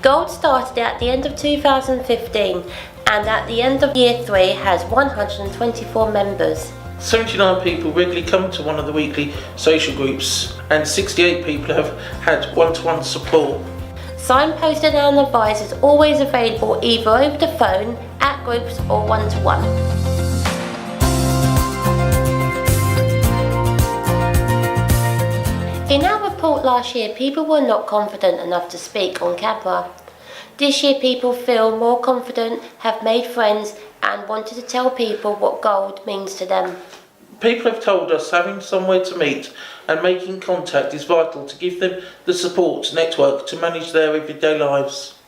Gold started at the end of 2015 and at the end of year 3 has 124 members. 79 people regularly come to one of the weekly social groups and 68 people have had one-to-one support. Signposted and advice is always available either over the phone, at groups or one-to-one. In our report last year, people were not confident enough to speak on camera. This year people feel more confident, have made friends and wanted to tell people what Gold means to them. People have told us having somewhere to meet and making contact is vital to give them the support network to manage their everyday lives.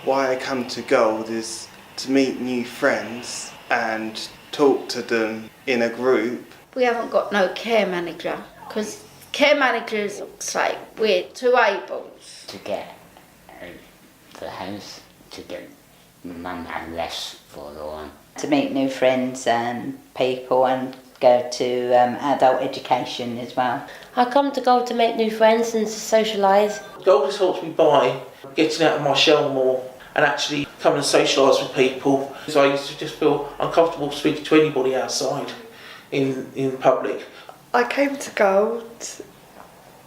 Why I come to Gold is to meet new friends and talk to them in a group. We haven't got no care manager because care managers say we're too able to get the house, to get mum and less for the one. To meet new friends and people and go to adult education as well. I come to Gold to make new friends and to socialise. Gold has helped me by getting out of my shell more and actually come and socialise with people. So I used to just feel uncomfortable speaking to anybody outside in public. I came to Gold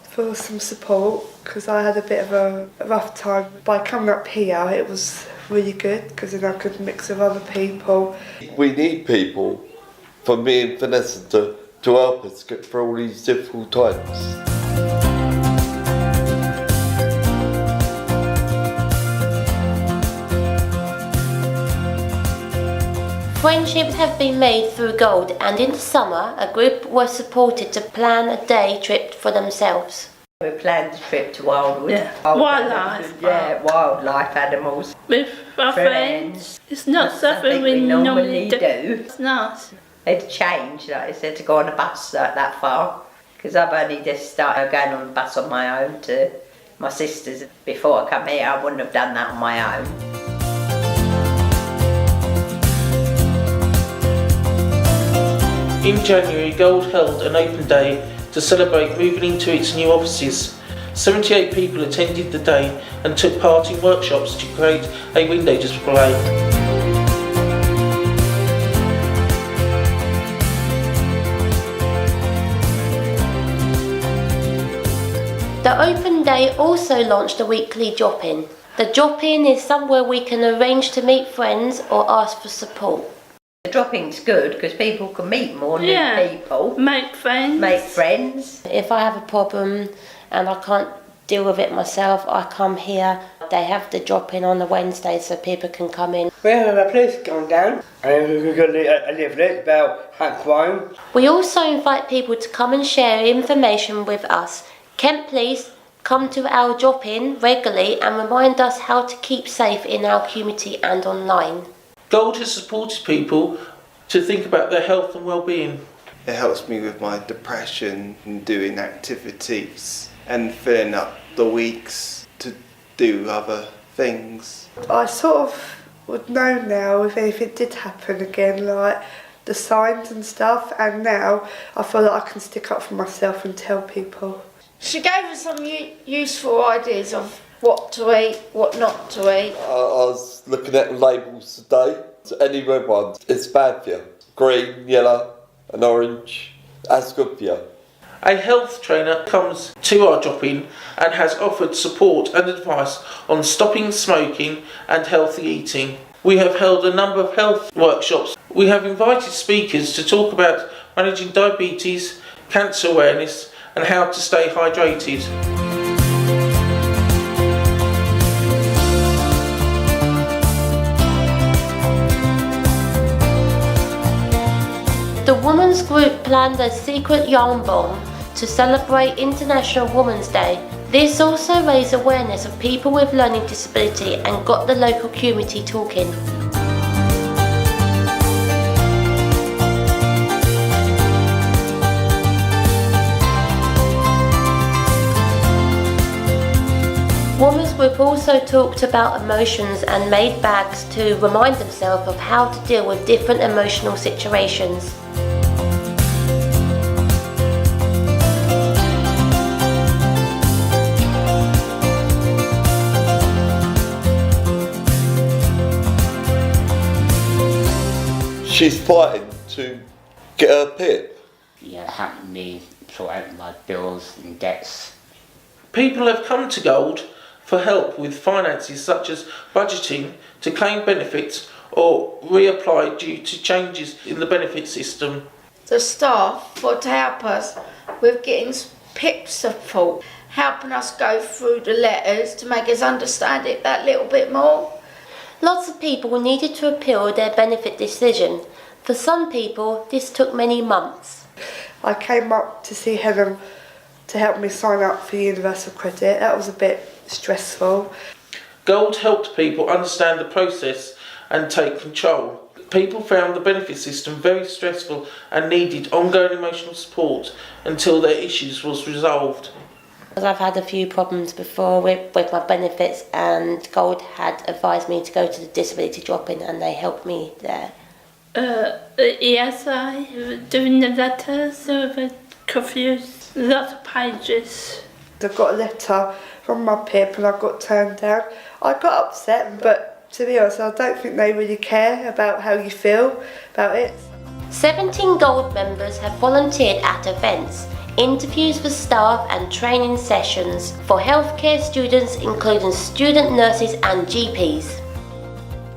for some support because I had a bit of a rough time. By coming up here it was really good because then I could mix with other people. We need people, for me and Vanessa, to help us get through all these difficult times. Friendships have been made through Gold, and in the summer a group was supported to plan a day trip for themselves. We planned a trip to Wildwood. Yeah. Wildlife. Yeah, wildlife animals. With our friends. It's not something we normally do. It's nice. It's changed, like I said, to go on a bus that far. Because I've only just started going on a bus on my own to my sisters. Before I come here, I wouldn't have done that on my own. In January, Gold held an open day to celebrate moving into its new offices. 78 people attended the day and took part in workshops to create a window display. The open day also launched a weekly drop-in. The drop-in is somewhere we can arrange to meet friends or ask for support. The drop-in's good because people can meet more new people. Make friends. Make friends. If I have a problem and I can't deal with it myself, I come here. They have the drop-in on the Wednesday so people can come in. We have a place going down and we've got a leaflet about hate crime. We also invite people to come and share information with us. Kent Police come to our drop-in regularly and remind us how to keep safe in our community and online. Gold has supported people to think about their health and well-being. It helps me with my depression and doing activities and filling up the weeks to do other things. I sort of would know now if anything did happen again, like the signs and stuff, and now I feel like I can stick up for myself and tell people. She gave us some useful ideas of what to eat, what not to eat. I was looking at labels today. So any red one, it's bad for you. Green, yellow and orange, that's good for you. A health trainer comes to our drop-in and has offered support and advice on stopping smoking and healthy eating. We have held a number of health workshops. We have invited speakers to talk about managing diabetes, cancer awareness and how to stay hydrated. The women's group planned a secret yarn bomb to celebrate International Women's Day. This also raised awareness of people with learning disability and got the local community talking. Women's group also talked about emotions and made bags to remind themselves of how to deal with different emotional situations. She's fighting to get her PIP. Yeah, help me sort out my bills and debts. People have come to Gold for help with finances such as budgeting, to claim benefits or reapply due to changes in the benefit system. The staff for to help us with getting PIP support, helping us go through the letters to make us understand it that little bit more. Lots of people needed to appeal their benefit decision. For some people, this took many months. I came up to see Helen to help me sign up for Universal Credit. That was a bit stressful. Gold helped people understand the process and take control. People found the benefit system very stressful and needed ongoing emotional support until their issues was resolved. I've had a few problems before with my benefits, and Gold had advised me to go to the disability drop-in and they helped me there. Yes, I was doing the letters, I was confused, lots of pages. I got a letter from my PIP and I got turned down. I got upset, but to be honest, I don't think they really care about how you feel about it. 17 Gold members have volunteered at events, interviews for staff and training sessions for healthcare students, including student nurses and GPs.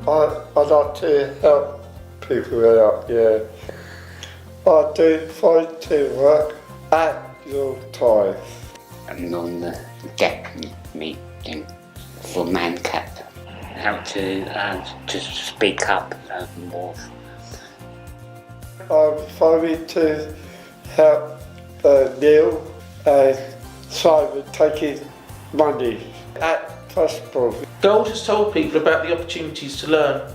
I like to help people out, yeah. I do volunteer work at your time. And on the deck meeting for ManCap, how to speak up more. I'm trying to help Neil and Simon taking money at hospital. Gold has told people about the opportunities to learn.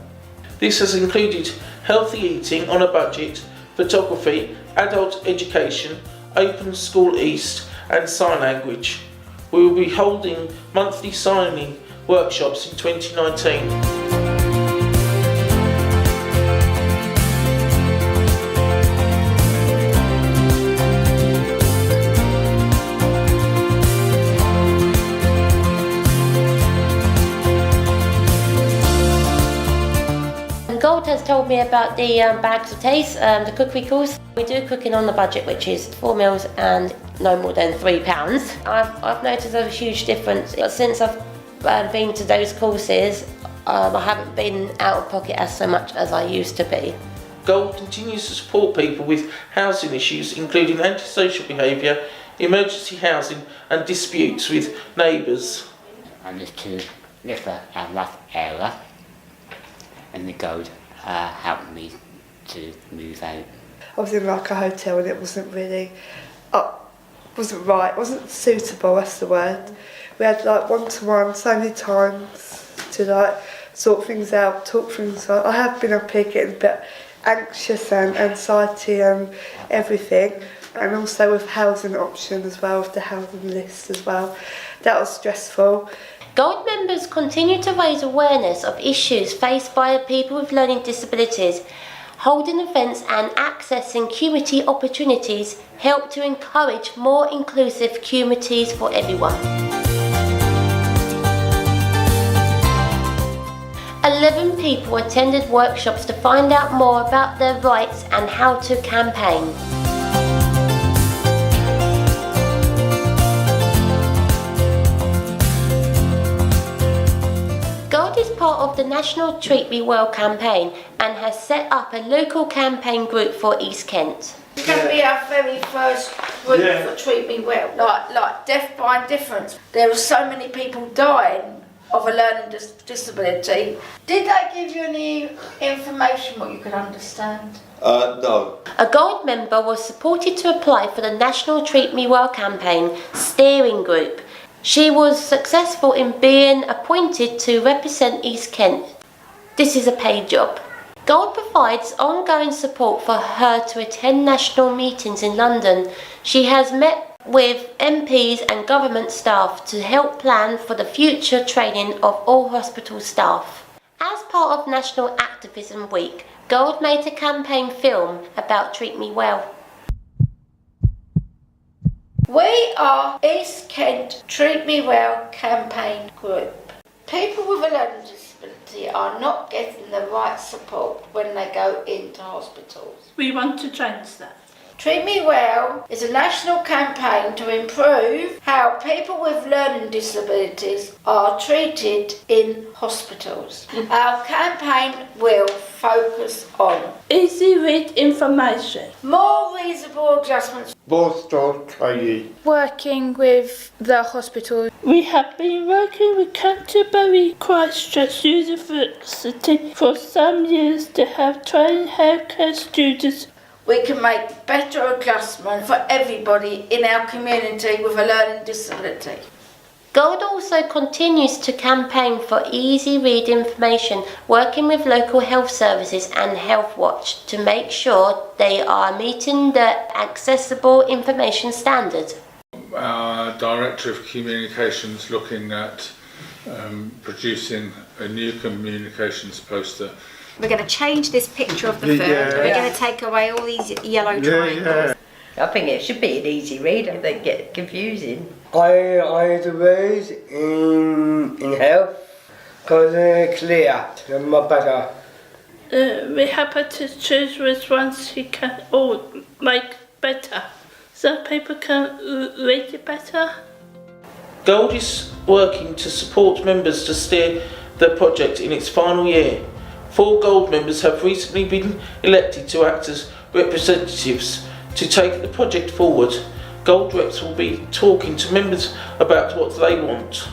This has included healthy eating on a budget, photography, adult education, Open School East and sign language. We will be holding monthly signing workshops in 2019. Gold has told me about the bags of taste, the cookery course. We do cooking on the budget, which is 4 meals and no more than £3. I've noticed a huge difference. Since I've been to those courses, I haven't been out of pocket as so much as I used to be. Gold continues to support people with housing issues, including antisocial behaviour, emergency housing and disputes with neighbours. I used to live a rough area, and the Gold helped me to move out. I was in like a hotel and it wasn't really wasn't right, wasn't suitable, that's the word. We had like one-to-one so many times to like sort things out, talk things out. I have been up here getting a bit anxious and anxiety and everything, and also with housing option as well, with the housing list as well. That was stressful. Gold members continue to raise awareness of issues faced by people with learning disabilities. Holding events and accessing community opportunities help to encourage more inclusive communities for everyone. 11 people attended workshops to find out more about their rights and how to campaign. Gold is part of the National Treat Me Well campaign and has set up a local campaign group for East Kent. It's going to be our very first group for Treat Me Well, like Deaf by Indifference. There are so many people dying of a learning disability. Did they give you any information what you could understand? No. A Gold member was supported to apply for the National Treat Me Well campaign steering group. She was successful in being appointed to represent East Kent. This is a paid job. Gold provides ongoing support for her to attend national meetings in London. She has met with MPs and government staff to help plan for the future training of all hospital staff. As part of National Activism Week, Gold made a campaign film about Treat Me Well. We are East Kent Treat Me Well campaign group. People with a learning disability disability are not getting the right support when they go into hospitals. We want to change that. Treat Me Well is a national campaign to improve how people with learning disabilities are treated in hospitals. Our campaign will focus on Easy read information. more reasonable adjustments, Boston training. Working with the hospital. We have been working with Canterbury Christchurch University for some years to have trained healthcare students. we can make better adjustments for everybody in our community with a learning disability. Gold also continues to campaign for easy read information, working with local health services and Health Watch to make sure they are meeting the accessible information standard. Our Director of Communications looking at producing a new communications poster. We're going to change this picture of the food. We're going to take away all these yellow triangles. I think it should be an easy read if they get confusing. I had to read in health because they're clear and much better. We're happy to choose which ones you can all make better, so people can read it better. Gold is working to support members to steer the project in its final year. 4 Gold members have recently been elected to act as representatives to take the project forward. Gold reps will be talking to members about what they want.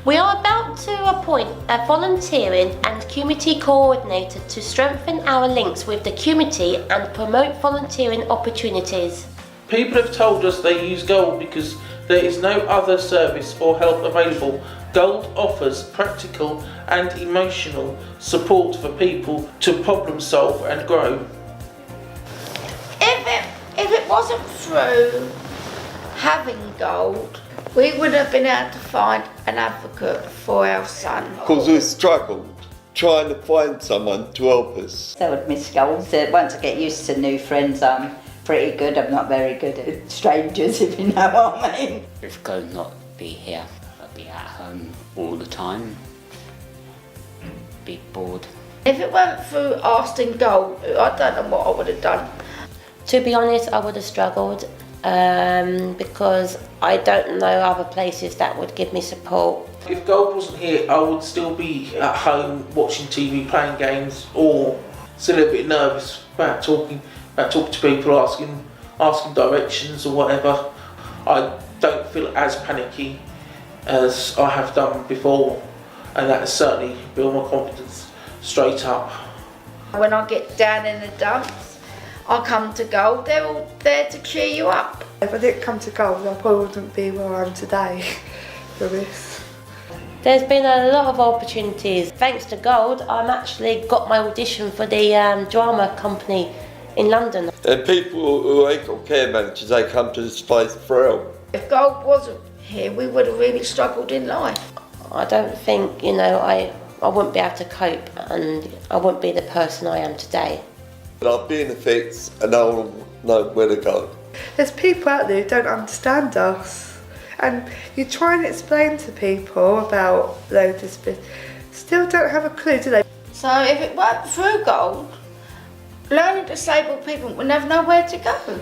We are about to appoint a volunteering and community coordinator to strengthen our links with the community and promote volunteering opportunities. People have told us they use Gold because there is no other service or help available. Gold offers practical and emotional support for people to problem solve and grow. If it wasn't through having Gold, we would have been able to find an advocate for our son. Because we struggled trying to find someone to help us. So I'd miss Gold. Once I get used to new friends, I'm pretty good. I'm not very good at strangers, if you know what I mean. If Gold not be here, I'd be at home all the time. Be bored. If it weren't through asking Gold, I don't know what I would have done. To be honest, I would have struggled because I don't know other places that would give me support. If Gold wasn't here, I would still be at home watching TV, playing games, or still a little bit nervous about talking to people, asking directions or whatever. I don't feel as panicky as I have done before, and that has certainly built my confidence straight up. When I get down in the dumps, I come to Gold. They're all there to cheer you up. If I didn't come to Gold, I probably wouldn't be where I am today for this. There's been a lot of opportunities. Thanks to Gold, I'm actually got my audition for the drama company in London. And people who ain't got care managers, they come to this place for help. If Gold wasn't here, we would have really struggled in life. I don't think, I wouldn't be able to cope and I wouldn't be the person I am today. But I'll be in the fix and I'll know where to go. There's people out there who don't understand us, and you try and explain to people about learning disabilities, still don't have a clue, do they? So if it weren't through Gold, learning disabled people would never know where to go.